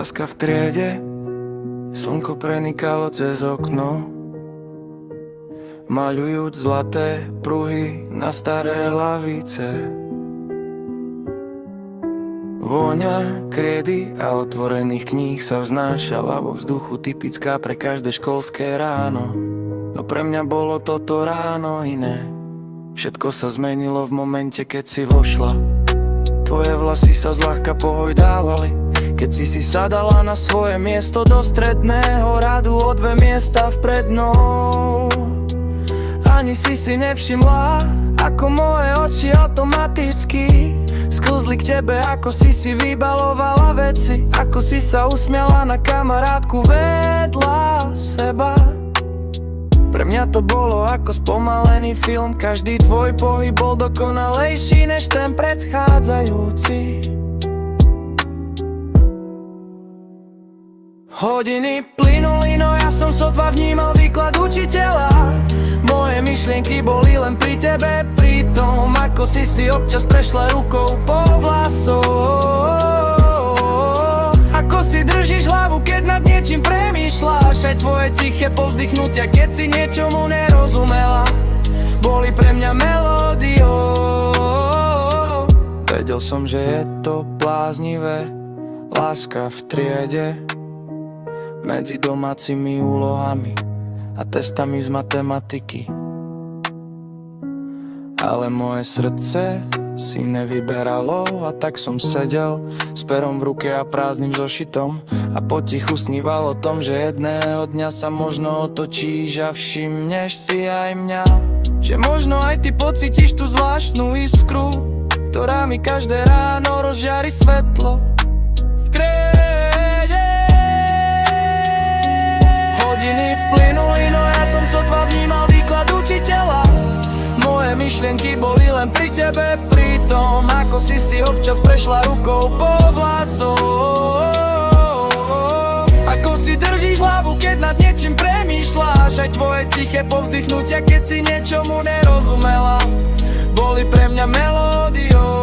láska v triede, slnko prenikalo cez okno, maľujúc zlaté pruhy na staré lavice. Vôňa kriedy a otvorených kníh sa vznášala vo vzduchu, typická pre každé školské ráno. No pre mňa bolo toto ráno iné. Všetko sa zmenilo v momente, keď si vošla. Tvoje vlasy sa zľahka pohojdávali, keď si sadala na svoje miesto do stredného radu o 2 miesta vpred mnou. Ani si nevšimla, ako moje oči automaticky sklzli k tebe, ako si vybalovala veci, ako si sa usmiala na kamarátku vedľa seba. Pre mňa to bolo ako spomalený film, každý tvoj pohyb bol dokonalejší než ten predchádzajúci. Hodiny plynuli, no ja som sotva vnímal výklad učiteľa. Moje myšlienky boli len pri tebe, pri tom, ako si občas prešla rukou po vlasoch. Ako si držíš hlavu, keď nad niečím premýšľaš, aj tvoje tiché povzdychnutia, keď si niečomu nerozumela, boli pre mňa melódiou. Vedel som, že je to bláznivé, láska v triede, medzi domácimi úlohami a testami z matematiky. Ale moje srdce si nevyberalo, a tak som sedel s perom v ruke a prázdnym zošitom a potichu sníval o tom, že jedného dňa sa možno otočíš a všimneš si aj mňa. Že možno aj ty pocítiš tú zvláštnu iskru, ktorá mi každé ráno rozžiari svetlo v triede. Hodiny plynuli, no ja som sotva vnímal výklad učiteľa. Moje myšlienky boli len pri tebe, pri tom, ako si občas prešla rukou po vlasoch. Ako si držíš hlavu, keď nad niečím premýšľaš, aj tvoje tiché povzdychnutia, keď si niečomu nerozumela, boli pre mňa melódiou.